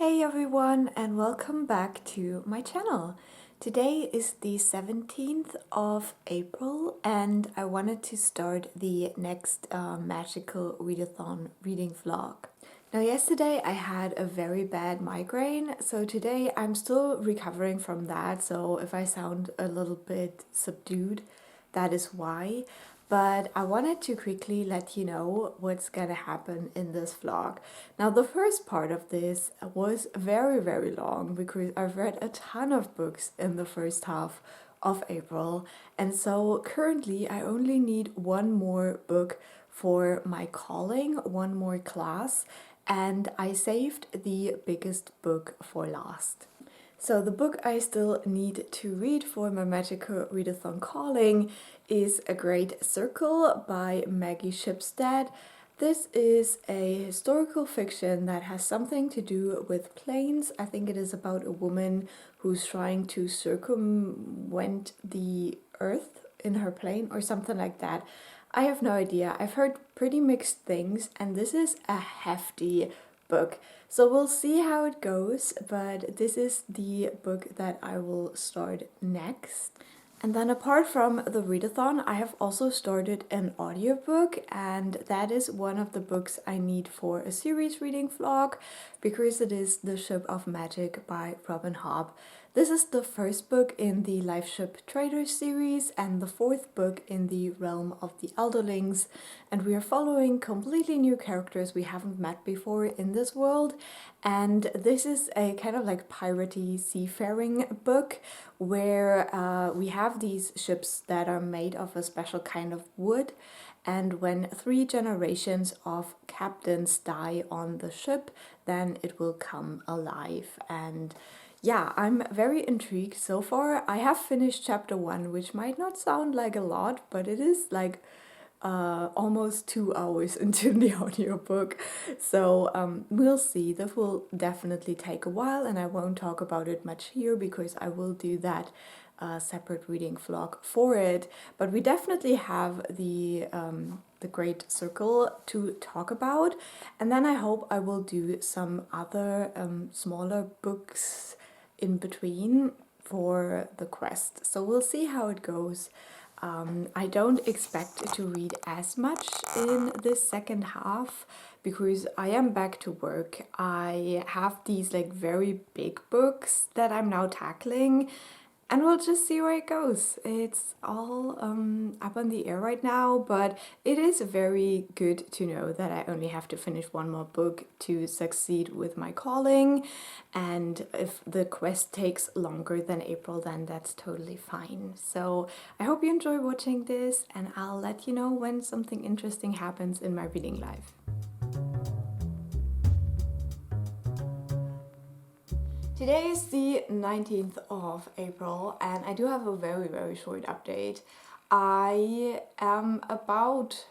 Hey everyone, and welcome back to my channel. Today is the 17th of April and I wanted to start the next Magical Readathon reading vlog. Now yesterday I had a very bad migraine, so today I'm still recovering from that, so if I sound a little bit subdued, that is why. But I wanted to quickly let you know what's gonna happen in this vlog. Now the first part of this was very long because I've read a ton of books in the first half of April, and so currently I only need one more book for my calling, one more class, and I saved the biggest book for last. So the book I still need to read for my Magical Readathon calling is A Great Circle by Maggie Shipstead. This is a historical fiction that has something to do with planes. I think it is about a woman who's trying to circumvent the earth in her plane or something like that. I have no idea. I've heard pretty mixed things, and this is a hefty book. So we'll see how it goes, but this is the book that I will start next. And then apart from the readathon, I have also started an audiobook, and that is one of the books I need for a series reading vlog because it is The Ship of Magic by Hobb. This is the first book in the Life Ship Traders series and the fourth book in the Realm of the Elderlings, and we are following completely new characters we haven't met before in this world. And this is a kind of like piratey seafaring book where we have these ships that are made of a special kind of wood, and when 3 generations of captains die on the ship, then it will come alive. And yeah, I'm very intrigued so far. I have finished chapter 1, which might not sound like a lot, but it is like almost 2 hours into the audiobook. So we'll see. This will definitely take a while, and I won't talk about it much here because I will do that separate reading vlog for it. But we definitely have the Great Circle to talk about, and then I hope I will do some other smaller books in between for the quest. So we'll see how it goes. I don't expect to read as much in this second half because I am back to work. I have these like very big books that I'm now tackling, and we'll just see where it goes. It's all up in the air right now, but it is very good to know that I only have to finish one more book to succeed with my calling, and if the quest takes longer than April, then that's totally fine. So I hope you enjoy watching this, and I'll let you know when something interesting happens in my reading life. Today is the 19th of April, and I do have a very short update. I am about,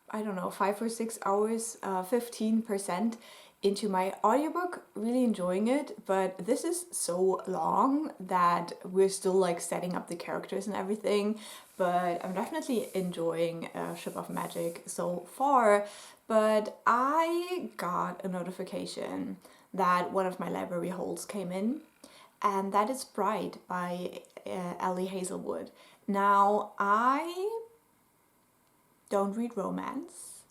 I don't know, 5 or 6 hours, 15% into my audiobook, really enjoying it, but this is so long that we're still like setting up the characters and everything, but I'm definitely enjoying Ship of Magic so far. But I got a notification that one of my library holds came in, and that is Bride by Ali Hazelwood. Now, I don't read romance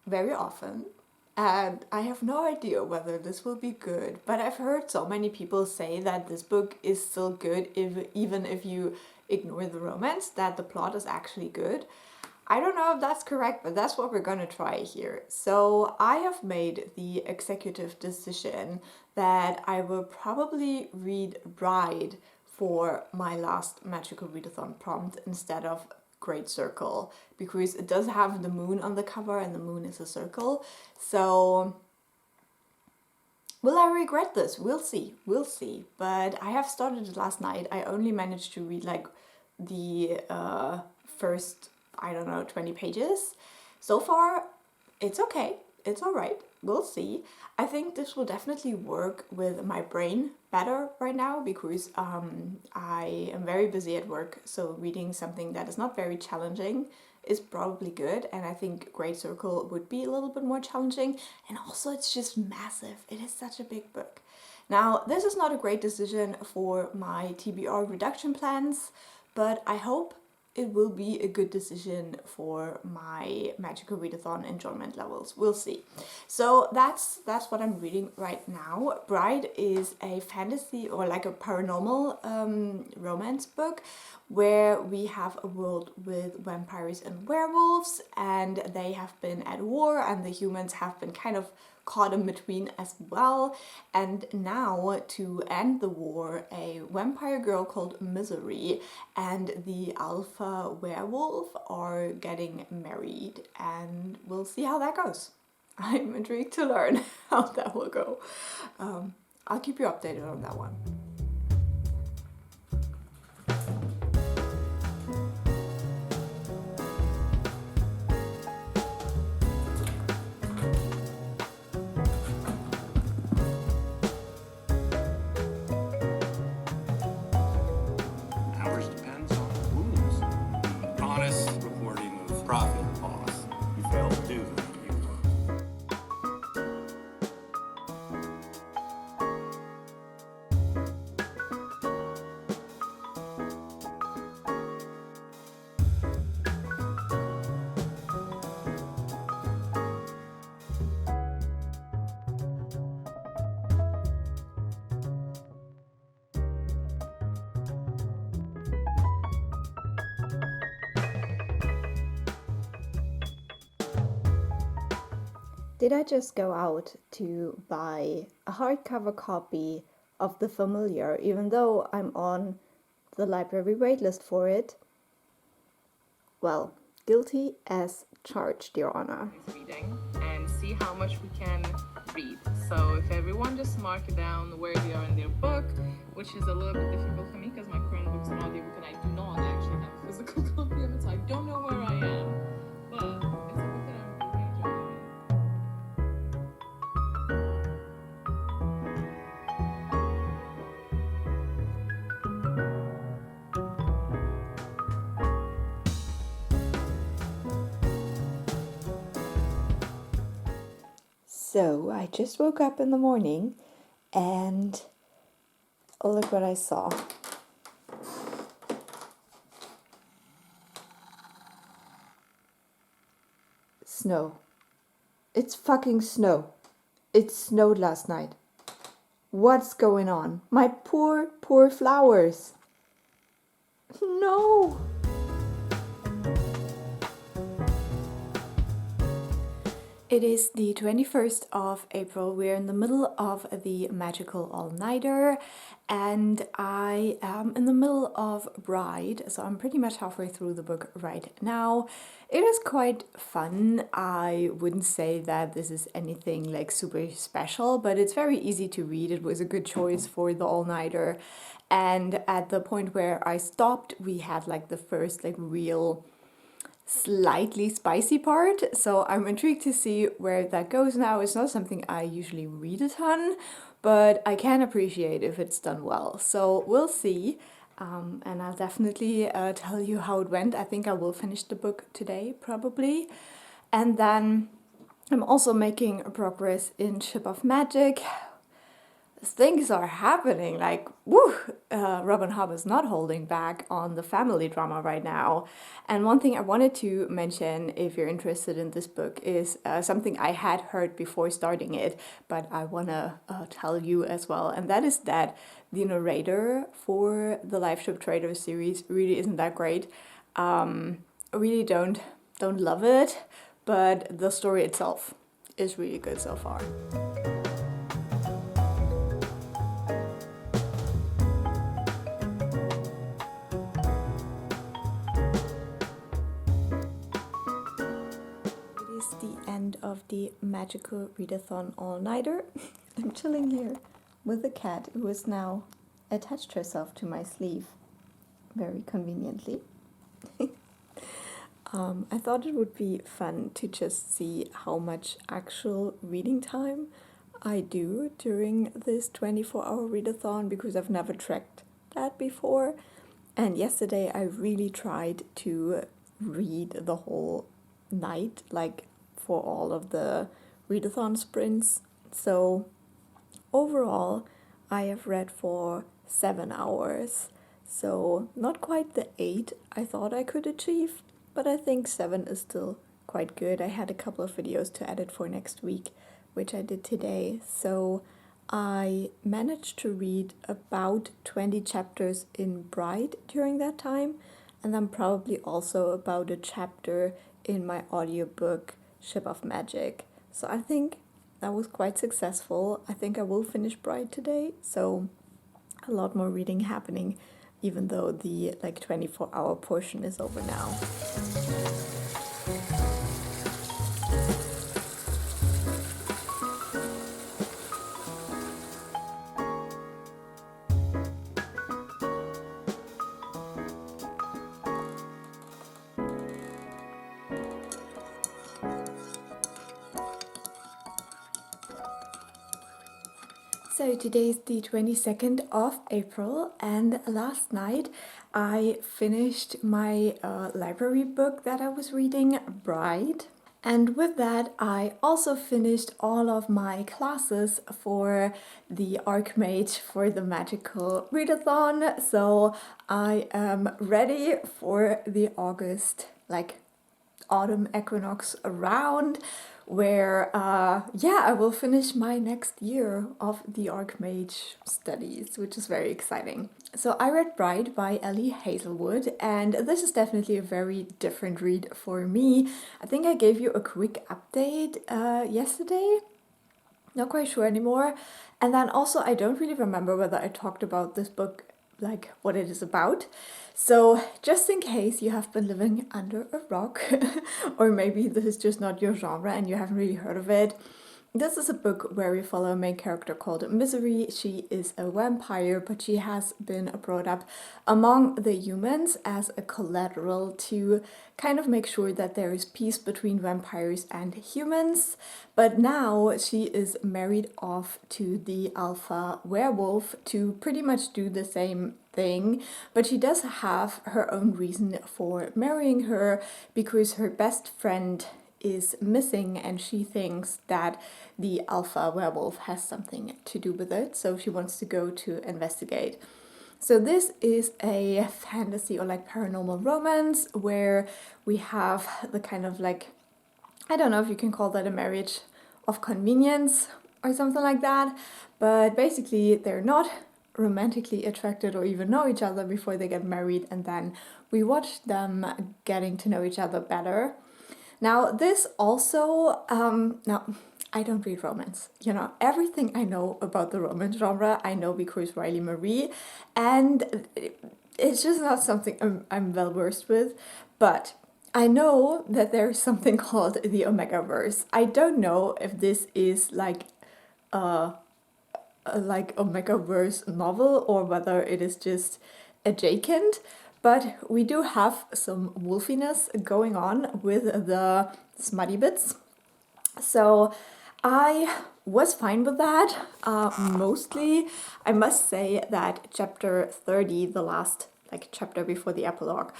very often, and I have no idea whether this will be good, but I've heard so many people say that this book is still good even if you ignore the romance, that the plot is actually good. I don't know if that's correct, but that's what we're gonna try here. So I have made the executive decision that I will probably read Bride for my last Magical Readathon prompt instead of Great Circle, because it does have the moon on the cover and the moon is a circle. So will I regret this? We'll see, But I have started it last night. I only managed to read like the first, I don't know, 20 pages. So far, it's okay. It's alright. We'll see. I think this will definitely work with my brain better right now because I am very busy at work, so reading something that is not very challenging is probably good, and I think Great Circle would be a little bit more challenging, and also it's just massive. It is such a big book. Now, this is not a great decision for my TBR reduction plans, but I hope it will be a good decision for my Magical Readathon enjoyment levels. We'll see. So that's what I'm reading right now. Bride is a fantasy or like a paranormal romance book where we have a world with vampires and werewolves, and they have been at war, and the humans have been kind of caught in between as well. And now, to end the war, a vampire girl called Misery and the alpha werewolf are getting married, and we'll see how that goes. I'm intrigued to learn how that will go. I'll keep you updated on that one. Did I just go out to buy a hardcover copy of The Familiar, even though I'm on the library waitlist for it? Well, guilty as charged, Your Honor. Reading and see how much we can read. So if everyone just mark down where they are in their book, which is a little bit difficult for me because my current book's an audiobook and I do not actually have a physical copy of it, so I don't know where I am. But it's a book that I'm really enjoying. So I just woke up in the morning and look what I saw. Snow. It's fucking snow. It snowed last night. What's going on? My poor, poor flowers. No. It is the 21st of April. We're in the middle of the Magical Allnighter, and I am in the middle of Bride, so I'm pretty much halfway through the book right now. It is quite fun. I wouldn't say that this is anything like super special, but it's very easy to read. It was a good choice for the Allnighter, and at the point where I stopped, we had like the first like real slightly spicy part, so I'm intrigued to see where that goes now. It's not something I usually read a ton, but I can appreciate if it's done well, so we'll see. And I'll definitely tell you how it went. I think I will finish the book today, probably. And then I'm also making progress in Ship of Magic. Things are happening, like, woo! Robin Hobb is not holding back on the family drama right now. And one thing I wanted to mention, if you're interested in this book, is something I had heard before starting it, but I want to tell you as well. And that is that the narrator for the Life Ship Trader series really isn't that great. I really don't love it, but the story itself is really good so far. Of the Magical Readathon Allnighter. I'm chilling here with the cat who has now attached herself to my sleeve very conveniently. I thought it would be fun to just see how much actual reading time I do during this 24-hour readathon, because I've never tracked that before. And yesterday I really tried to read the whole night, like for all of the readathon sprints. So overall, I have read for 7 hours. So not quite the 8 I thought I could achieve, but I think 7 is still quite good. I had a couple of videos to edit for next week, which I did today. So I managed to read about 20 chapters in Bride during that time, and then probably also about a chapter in my audiobook Ship of Magic. So I think that was quite successful. I think I will finish Bride today, so a lot more reading happening, even though the 24-hour portion is over now. So today is the 22nd of April, and last night I finished my library book that I was reading, Bride. And with that, I also finished all of my classes for the Archmage for the Magical Readathon. So I am ready for the August, autumn equinox around, where I will finish my next year of the Archmage studies, which is very exciting. So I read Bride by Ali Hazelwood, and this is definitely a very different read for me. I think I gave you a quick update yesterday, not quite sure anymore. And then also I don't really remember whether I talked about this book, like what it is about. So just in case you have been living under a rock, or maybe this is just not your genre and you haven't really heard of it, this is a book where we follow a main character called Misery. She is a vampire, but she has been brought up among the humans as a collateral to kind of make sure that there is peace between vampires and humans. But now she is married off to the alpha werewolf to pretty much do the same thing, but she does have her own reason for marrying her, because her best friend is missing and she thinks that the alpha werewolf has something to do with it, so she wants to go to investigate. So this is a fantasy or paranormal romance where we have the kind of I don't know if you can call that a marriage of convenience or something like that, but basically they're not romantically attracted or even know each other before they get married, and then we watch them getting to know each other better. Now this also, now I don't read romance, everything I know about the romance genre I know because Riley Marie, and it's just not something I'm well versed with, but I know that there's something called the Omegaverse. I don't know if this is a Omegaverse novel or whether it is just adjacent, but we do have some wolfiness going on with the smutty bits. So I was fine with that. Mostly, I must say that chapter 30, the last chapter before the epilogue,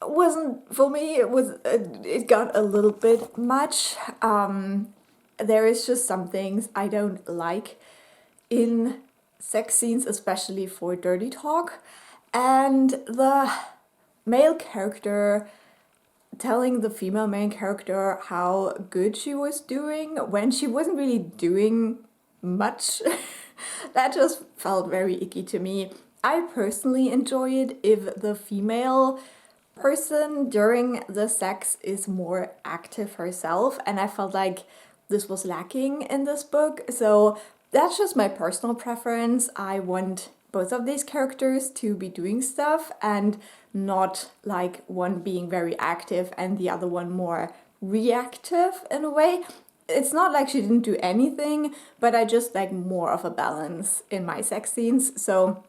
wasn't for me. It got a little bit much. There is just some things I don't like in sex scenes, especially for dirty talk, and the male character telling the female main character how good she was doing when she wasn't really doing much. That just felt very icky to me. I personally enjoy it if the female person during the sex is more active herself, and I felt like this was lacking in this book. So that's just my personal preference. I want both of these characters to be doing stuff and not one being very active and the other one more reactive in a way. It's not like she didn't do anything, but I just like more of a balance in my sex scenes. So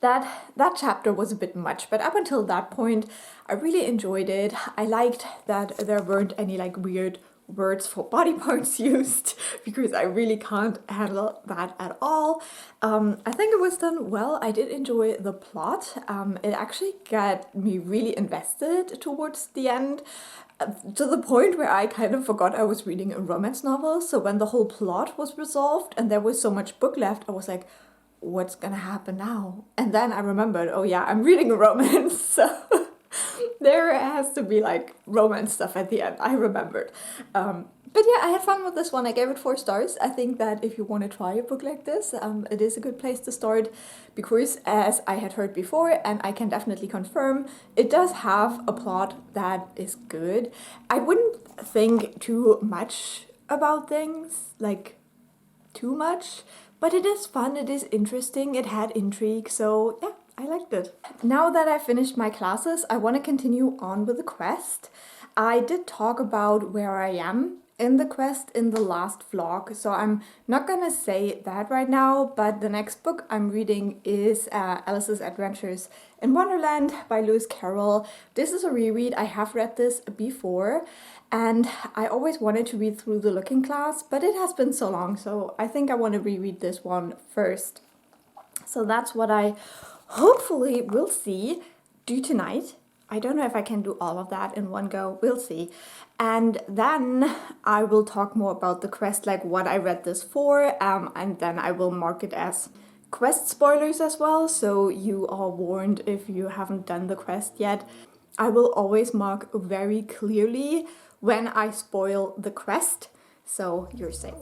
that chapter was a bit much, but up until that point I really enjoyed it. I liked that there weren't any weird words for body parts used because I really can't handle that at all. I think it was done well. I did enjoy the plot. It actually got me really invested towards the end, to the point where I kind of forgot I was reading a romance novel. So when the whole plot was resolved and there was so much book left, I was like, what's gonna happen now? And then I remembered, oh yeah, I'm reading a romance, so there has to be like romance stuff at the end. I remembered. But yeah, I had fun with this one. I gave it 4 stars. I think that if you want to try a book like this, it is a good place to start because, as I had heard before, and I can definitely confirm, it does have a plot that is good. I wouldn't think too much about things, like too much, but it is fun, it is interesting, it had intrigue, so yeah, I liked it. Now that I finished my classes, I want to continue on with the quest. I did talk about where I am in the quest in the last vlog, so I'm not gonna say that right now, but the next book I'm reading is Alice's Adventures in Wonderland by Lewis Carroll. This is a reread. I have read this before, and I always wanted to read through the Looking Glass, but it has been so long, so I think I want to reread this one first. So that's what I hopefully will do tonight. I don't know if I can do all of that in one go, we'll see. And then I will talk more about the quest, like what I read this for, and then I will mark it as quest spoilers as well, so you are warned if you haven't done the quest yet. I will always mark very clearly when I spoil the quest, so you're safe.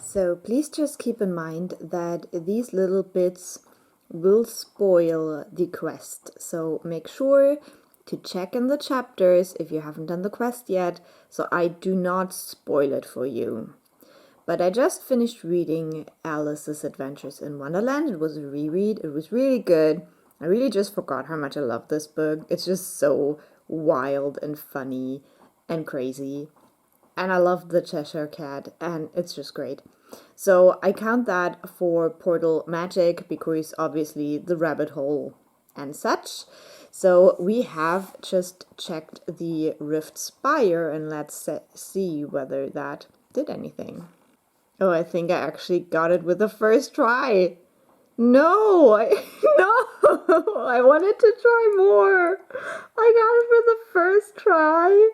So please just keep in mind that these little bits will spoil the quest. So make sure to check in the chapters if you haven't done the quest yet, so I do not spoil it for you. But I just finished reading Alice's Adventures in Wonderland. It was a reread. It was really good. I really just forgot how much I love this book. It's just so wild and funny and crazy. And I love the Cheshire Cat, and it's just great. So I count that for Portal Magic because obviously the rabbit hole and such. So we have just checked the Rift Spire, and let's see whether that did anything. Oh, I think I actually got it with the first try. No, no, I wanted to try more. I got it with the first try.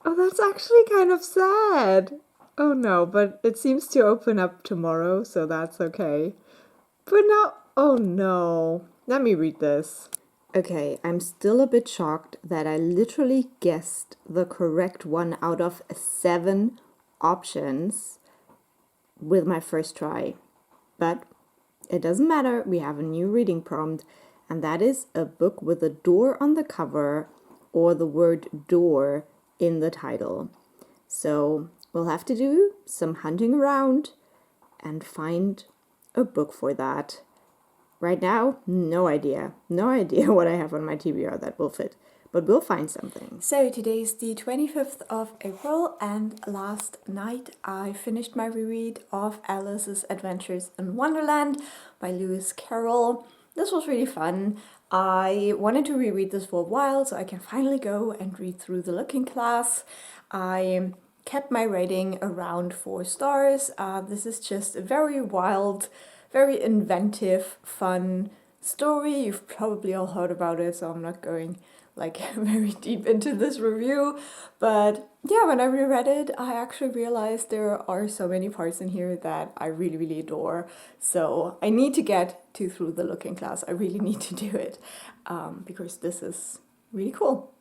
Oh, that's actually kind of sad. Oh no, but it seems to open up tomorrow, so that's okay. But now, oh no. Let me read this. Okay, I'm still a bit shocked that I literally guessed the correct one out of 7 options with my first try. But it doesn't matter, we have a new reading prompt, and that is a book with a door on the cover or the word door in the title. So we'll have to do some hunting around and find a book for that. Right now, no idea what I have on my TBR that will fit, but we'll find something. So today is the 25th of April, and last night I finished my reread of Alice's Adventures in Wonderland by Lewis Carroll. This was really fun. I wanted to reread this for a while so I can finally go and read through the Looking Glass. I kept my rating around 4 stars. This is just a very wild, very inventive, fun story. You've probably all heard about it, so I'm not going like very deep into this review. But yeah, when I reread it, I actually realized there are so many parts in here that I really, really adore. So I need to get through the Looking Glass. I really need to do it because this is really cool.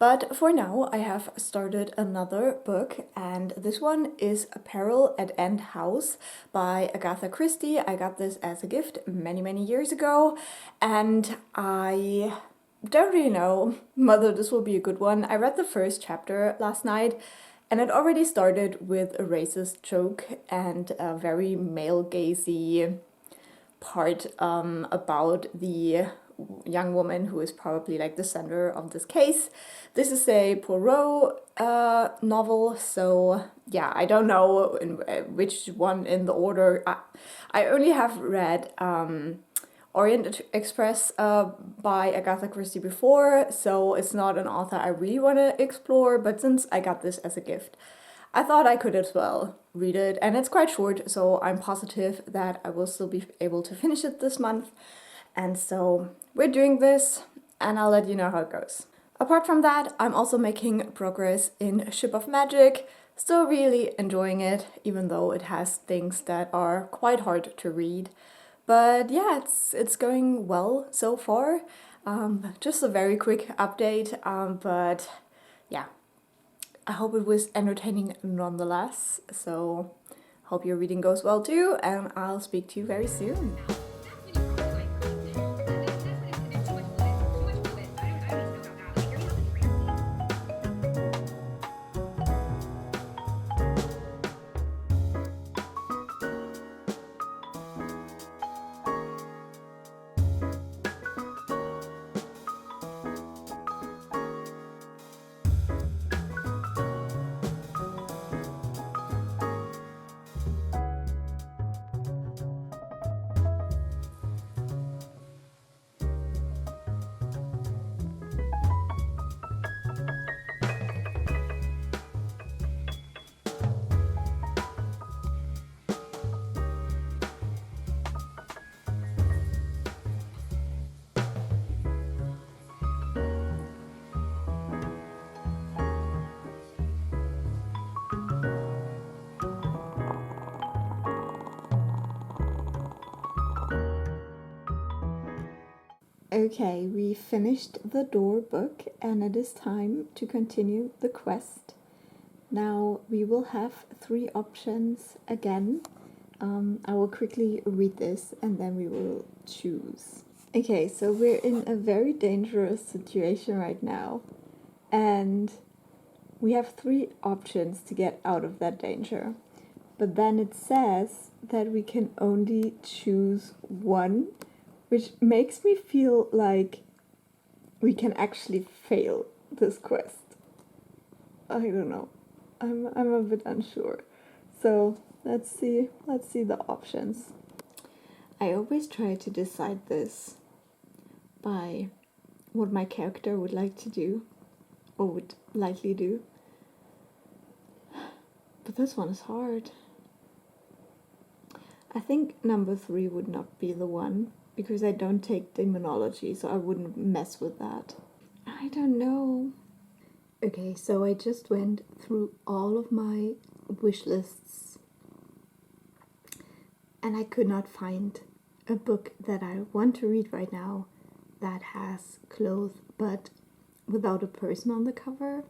But for now, I have started another book, and this one is Peril at End House by Agatha Christie. I got this as a gift many, many years ago, and I don't really know whether this will be a good one. I read the first chapter last night, and it already started with a racist joke and a very male-gazy part about the young woman who is probably like the center of this case. This is a Peril novel, so yeah, I don't know which one in the order. I only have read Orient Express by Agatha Christie before, so it's not an author I really want to explore, but since I got this as a gift, I thought I could as well read it, and it's quite short, so I'm positive that I will still be able to finish it this month. And so we're doing this, and I'll let you know how it goes. Apart from that, I'm also making progress in Ship of Magic, still really enjoying it, even though it has things that are quite hard to read. But yeah, it's going well so far. Just a very quick update, but yeah, I hope it was entertaining nonetheless. So hope your reading goes well too, and I'll speak to you very soon. Okay, we finished the door book and it is time to continue the quest. Now we will have 3 options again. I will quickly read this and then we will choose. Okay, so we're in a very dangerous situation right now, and we have 3 options to get out of that danger. But then it says that we can only choose one, which makes me feel like we can actually fail this quest. I don't know. I'm a bit unsure. So let's see the options. I always try to decide this by what my character would like to do or would likely do. But this one is hard. I think number 3 would not be the one, because I don't take demonology, so I wouldn't mess with that. I don't know. Okay, so I just went through all of my wish lists and I could not find a book that I want to read right now that has clothes but without a person on the cover.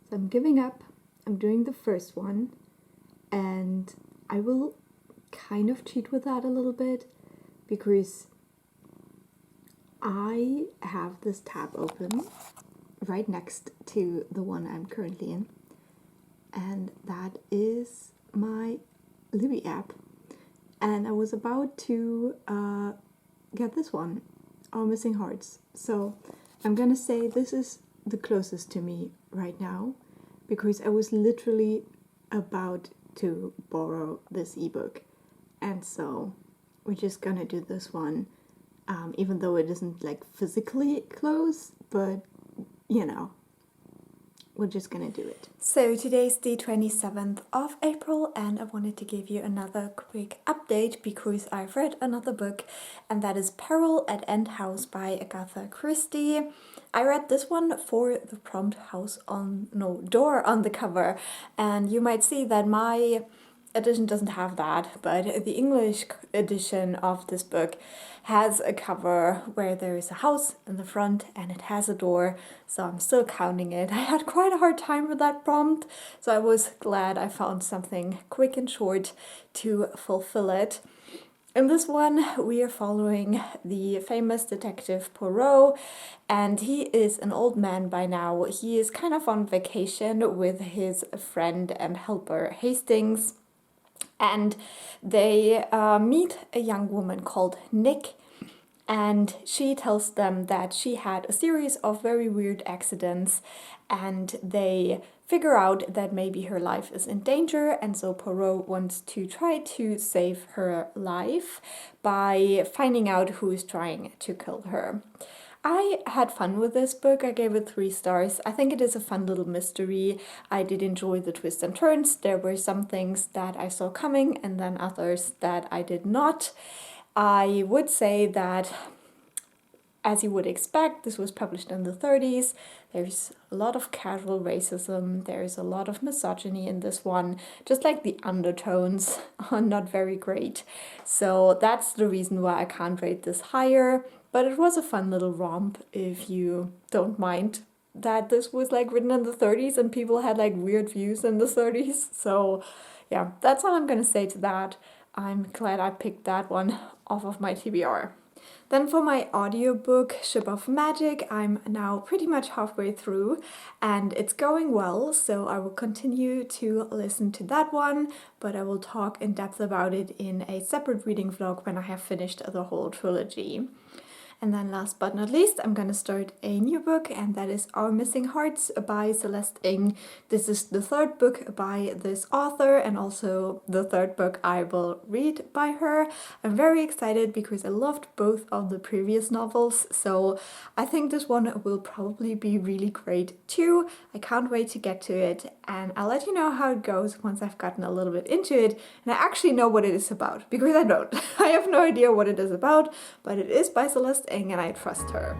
So I'm giving up. I'm doing the first one, and I will kind of cheat with that a little bit because I have this tab open right next to the one I'm currently in, and that is my Libby app, and I was about to get this one, All Missing Hearts. So I'm gonna say this is the closest to me right now, because I was literally about to borrow this ebook, and so we're just gonna do this one, even though it isn't like physically close, but you know, we're just gonna do it. So today's the 27th of April, and I wanted to give you another quick update because I've read another book, and that is Peril at End House by Agatha Christie. I read this one for the prompt door on the cover, and you might see that my edition doesn't have that, but the English edition of this book has a cover where there is a house in the front and it has a door, so I'm still counting it. I had quite a hard time with that prompt, so I was glad I found something quick and short to fulfill it. In this one, we are following the famous detective Peril, and he is an old man by now. He is kind of on vacation with his friend and helper Hastings, and they meet a young woman called Nick, And she tells them that she had a series of very weird accidents, and they figure out that maybe her life is in danger, and so Peril wants to try to save her life by finding out who is trying to kill her. I had fun with this book. I gave it 3 stars. I think it is a fun little mystery. I did enjoy the twists and turns. There were some things that I saw coming and then others that I did not. I would say that, as you would expect, this was published in the 30s. There's a lot of casual racism. There's a lot of misogyny in this one. Just like the undertones are not very great. So that's the reason why I can't rate this higher. But it was a fun little romp if you don't mind that this was like written in the 30s and people had like weird views in the 30s. So yeah, that's all I'm gonna say to that. I'm glad I picked that one off of my TBR. Then for my audiobook, Ship of Magic, I'm now pretty much halfway through and it's going well, so I will continue to listen to that one, but I will talk in depth about it in a separate reading vlog when I have finished the whole trilogy. And then last but not least, I'm gonna start a new book, and that is Our Missing Hearts by Celeste Ng. This is the 3rd book by this author and also the 3rd book I will read by her. I'm very excited because I loved both of the previous novels, so I think this one will probably be really great too. I can't wait to get to it, and I'll let you know how it goes once I've gotten a little bit into it and I actually know what it is about, because I don't. I have no idea what it is about, but it is by Celeste Ng and I trust her.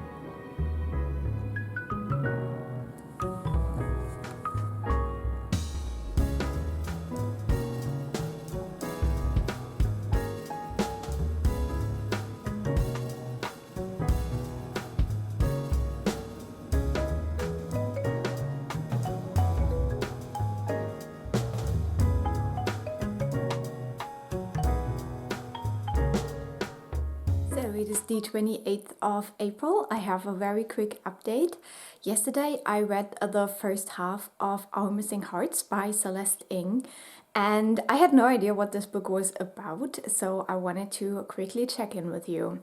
It is the 28th of April. I have a very quick update. Yesterday I read the first half of Our Missing Hearts by Celeste Ng, and I had no idea what this book was about, so I wanted to quickly check in with you.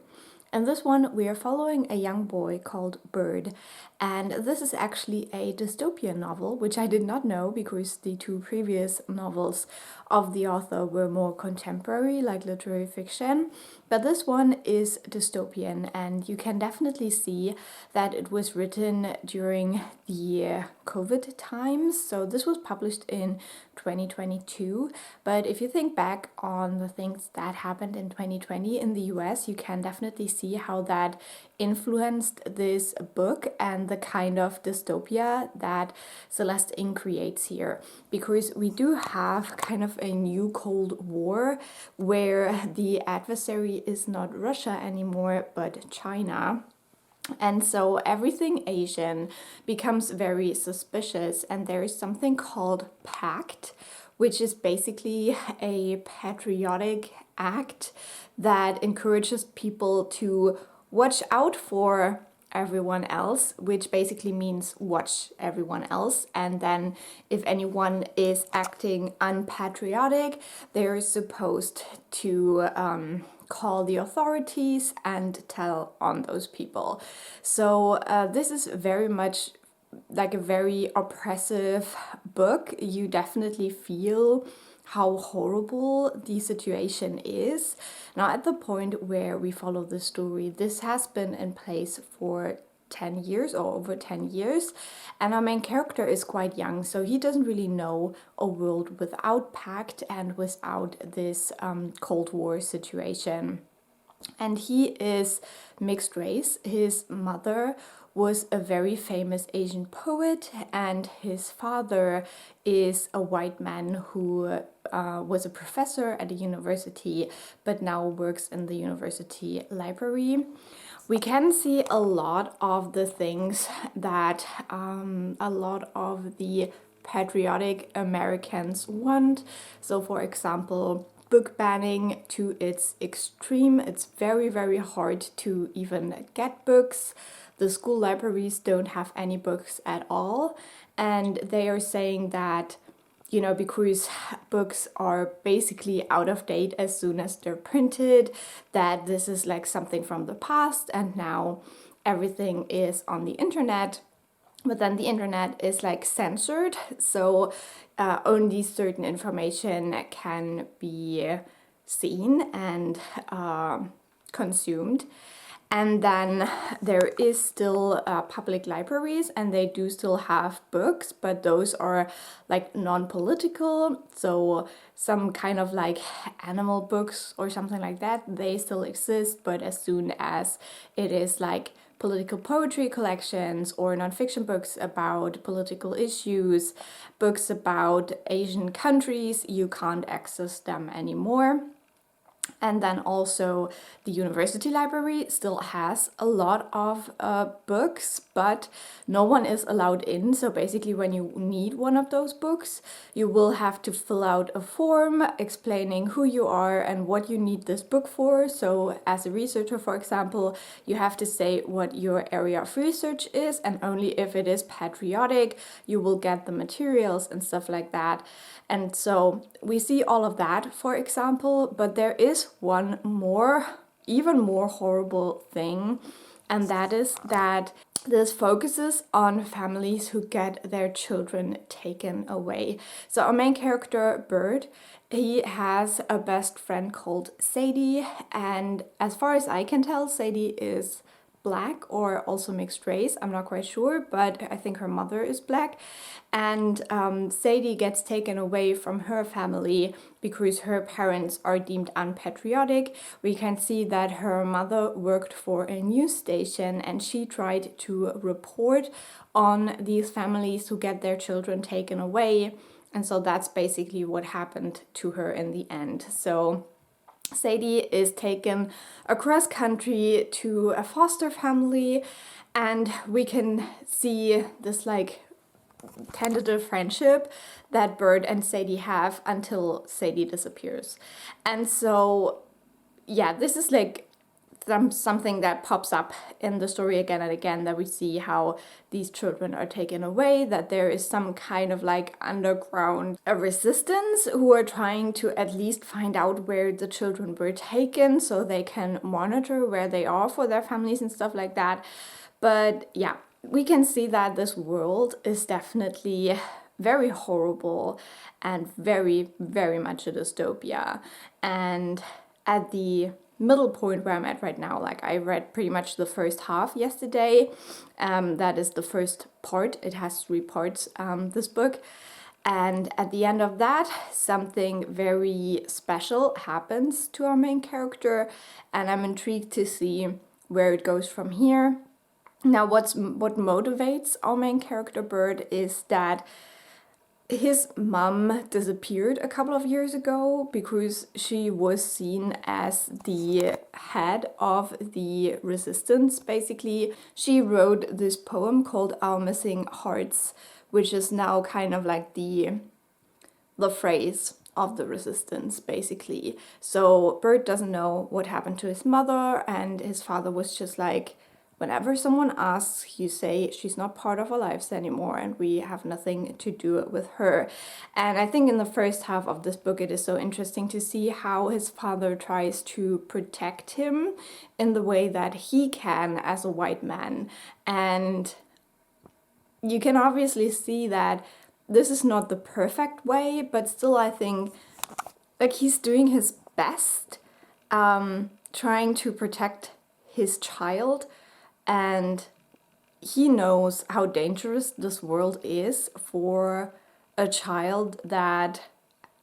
In this one, we are following a young boy called Bird, and this is actually a dystopian novel, which I did not know because the 2 previous novels of the author were more contemporary, like literary fiction. But this one is dystopian, and you can definitely see that it was written during the COVID times. So this was published in 2022. But if you think back on the things that happened in 2020 in the US, you can definitely see how that influenced this book and the kind of dystopia that Celeste Ng creates here. Because we do have kind of a new Cold War where the adversary is not Russia anymore, but China. And so everything Asian becomes very suspicious, and there is something called pact, which is basically a patriotic act that encourages people to watch out for everyone else, which basically means watch everyone else. And then if anyone is acting unpatriotic, they're supposed to call the authorities and tell on those people. So this is very much like a very oppressive book. You definitely feel how horrible the situation is. Now, at the point where we follow the story, this has been in place for 10 years or over 10 years, and our main character is quite young, so he doesn't really know a world without pact and without this Cold War situation. And he is mixed race. His mother was a very famous Asian poet, and his father is a white man who was a professor at a university, but now works in the university library. We can see a lot of the things that a lot of the patriotic Americans want. So, for example, book banning to its extreme. It's very, very hard to even get books. The school libraries don't have any books at all, and they are saying that you know, because books are basically out of date as soon as they're printed, that this is like something from the past and now everything is on the internet. But then the internet is like censored, so only certain information can be seen and consumed. And then there is still public libraries, and they do still have books, but those are like non-political, so some kind of like animal books or something like that, they still exist. But as soon as it is like political poetry collections or nonfiction books about political issues, books about Asian countries, you can't access them anymore. And then also the university library still has a lot of books, but no one is allowed in. So basically when you need one of those books, you will have to fill out a form explaining who you are and what you need this book for. So as a researcher, for example, you have to say what your area of research is, and only if it is patriotic, you will get the materials and stuff like that. And so we see all of that, for example, but there is one more, even more horrible thing, and that is that this focuses on families who get their children taken away. So our main character, Bird, he has a best friend called Sadie, and as far as I can tell, Sadie is Black or also mixed race, I'm not quite sure, but I think her mother is Black. And Sadie gets taken away from her family because her parents are deemed unpatriotic. We can see that her mother worked for a news station and she tried to report on these families who get their children taken away. And so that's basically what happened to her in the end. So Sadie is taken across country to a foster family, and we can see this like tentative friendship that Bird and Sadie have until Sadie disappears. And so yeah, this is like something that pops up in the story again and again, that we see how these children are taken away, that there is some kind of like underground resistance who are trying to at least find out where the children were taken so they can monitor where they are for their families and stuff like that. But yeah, we can see that this world is definitely very horrible and very, very much a dystopia. And at the middle point where I'm at right now, like I read pretty much the first half yesterday. That is the first part. It has 3 parts, this book. And at the end of that, something very special happens to our main character, and I'm intrigued to see where it goes from here. Now, what motivates our main character, Bird, is that his mom disappeared a couple of years ago because she was seen as the head of the resistance, basically. She wrote this poem called Our Missing Hearts, which is now kind of like the phrase of the resistance, basically. So Bird doesn't know what happened to his mother, and his father was just like, whenever someone asks, you say she's not part of our lives anymore and we have nothing to do with her. And I think in the first half of this book, it is so interesting to see how his father tries to protect him in the way that he can as a white man. And you can obviously see that this is not the perfect way, but still I think like he's doing his best, trying to protect his child. And he knows how dangerous this world is for a child that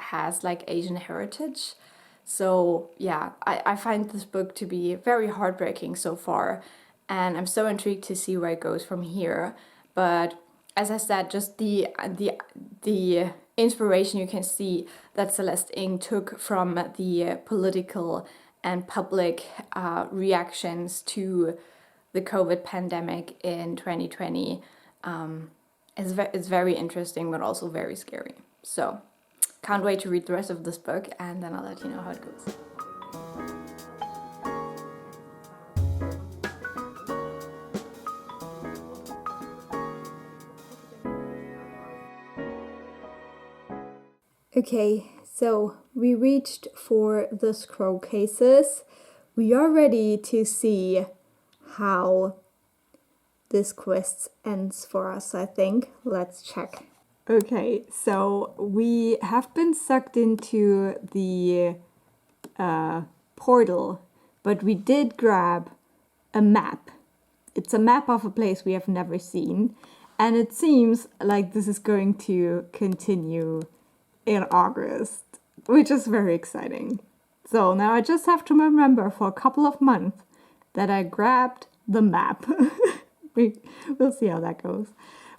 has like Asian heritage. So yeah, I find this book to be very heartbreaking so far, and I'm so intrigued to see where it goes from here. But as I said, just the inspiration you can see that Celeste Ng took from the political and public reactions to the COVID pandemic in 2020 is very interesting, but also very scary. So can't wait to read the rest of this book, and then I'll let you know how it goes. Okay, so we reached for the scroll cases. We are ready to see how this quest ends for us, I think. Let's check. Okay, so we have been sucked into the portal, but we did grab a map. It's a map of a place we have never seen, and it seems like this is going to continue in August, which is very exciting. So now I just have to remember for a couple of months that I grabbed the map. We'll see how that goes.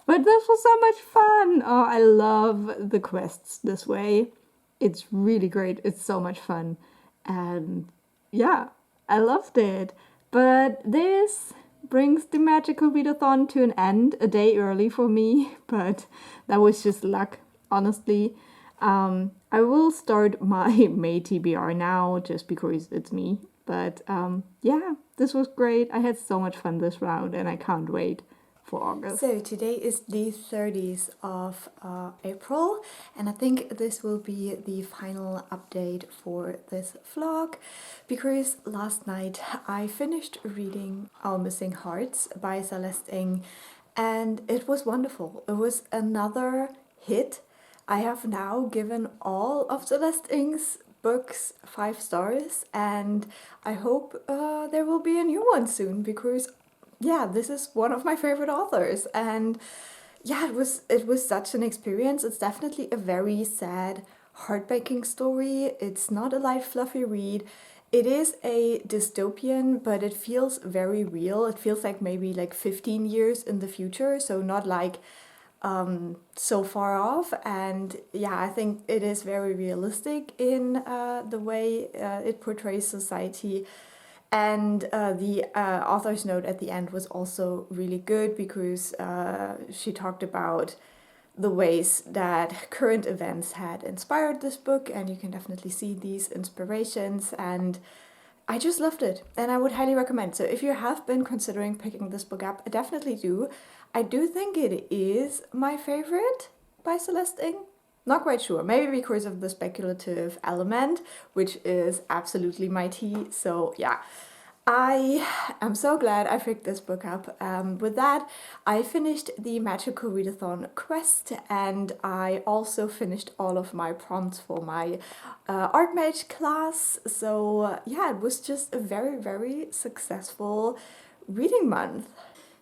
But this was so much fun. Oh, I love the quests this way. It's really great. It's so much fun. And yeah, I loved it. But this brings the Magical Readathon to an end a day early for me. But that was just luck, honestly. I will start my May TBR now just because it's me. But yeah, this was great. I had so much fun this round and I can't wait for August. So today is the 30th of April, and I think this will be the final update for this vlog, because last night I finished reading Our Missing Hearts by Celeste, and it was wonderful. It was another hit. I have now given all of Celeste's books 5 stars, and I hope there will be a new one soon, because yeah, this is one of my favorite authors, and yeah, it was such an experience. It's definitely a very sad, heartbreaking story. It's not a light, fluffy read. It is a dystopian, but it feels very real. It feels like maybe like 15 years in the future, so not like so far off. And yeah, I think it is very realistic in the way it portrays society. And the author's note at the end was also really good, because she talked about the ways that current events had inspired this book, and you can definitely see these inspirations, and I just loved it, and I would highly recommend. So if you have been considering picking this book up, I definitely do. I do think it is my favorite by Celeste. Not quite sure, maybe because of the speculative element, which is absolutely my tea. So yeah, I am so glad I picked this book up. With that, I finished the Magical Readathon quest, and I also finished all of my prompts for my Archmage class. So yeah, it was just a very, very successful reading month.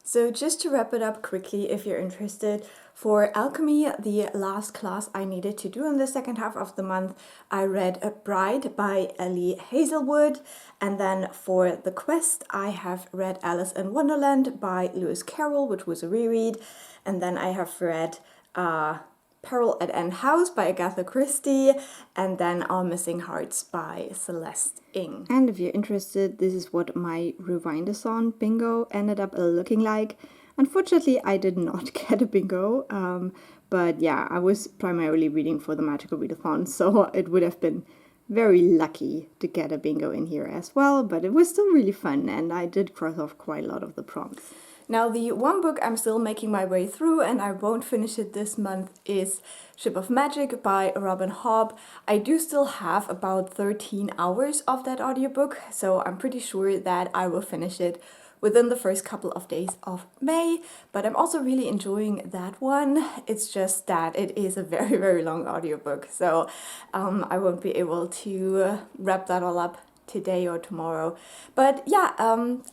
So just to wrap it up quickly, if you're interested, for Alchemy, the last class I needed to do in the second half of the month, I read A Bride by Ali Hazelwood, and then for the quest I have read Alice in Wonderland by Lewis Carroll, which was a reread, and then I have read Peril at End House by Agatha Christie, and then Our Missing Hearts by Celeste. And if you're interested, this is what my Readathon bingo ended up looking like. Unfortunately, I did not get a bingo, but yeah, I was primarily reading for the Magical Readathon, so it would have been very lucky to get a bingo in here as well, but it was still really fun, and I did cross off quite a lot of the prompts. Now, the one book I'm still making my way through, and I won't finish it this month, is Ship of Magic by Robin Hobb. I do still have about 13 hours of that audiobook, so I'm pretty sure that I will finish it within the first couple of days of May, but I'm also really enjoying that one. It's just that it is a very, very long audiobook, so I won't be able to wrap that all up today or tomorrow. But yeah,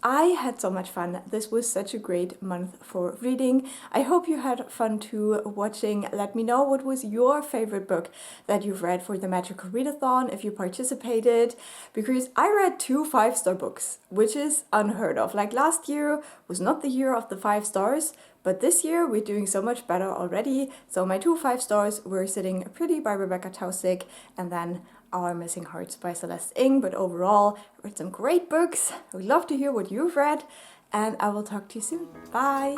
I had so much fun. This was such a great month for reading. I hope you had fun too watching. Let me know what was your favorite book that you've read for the Magical Readathon, if you participated, because I read 2 5-star books, which is unheard of. Like last year was not the year of the 5 stars, but this year we're doing so much better already. So my 2 5 stars were Sitting Pretty by Rebecca Taussig, and then Our Missing Hearts by Celeste. But overall, I read some great books. I would love to hear what you've read, and I will talk to you soon. Bye!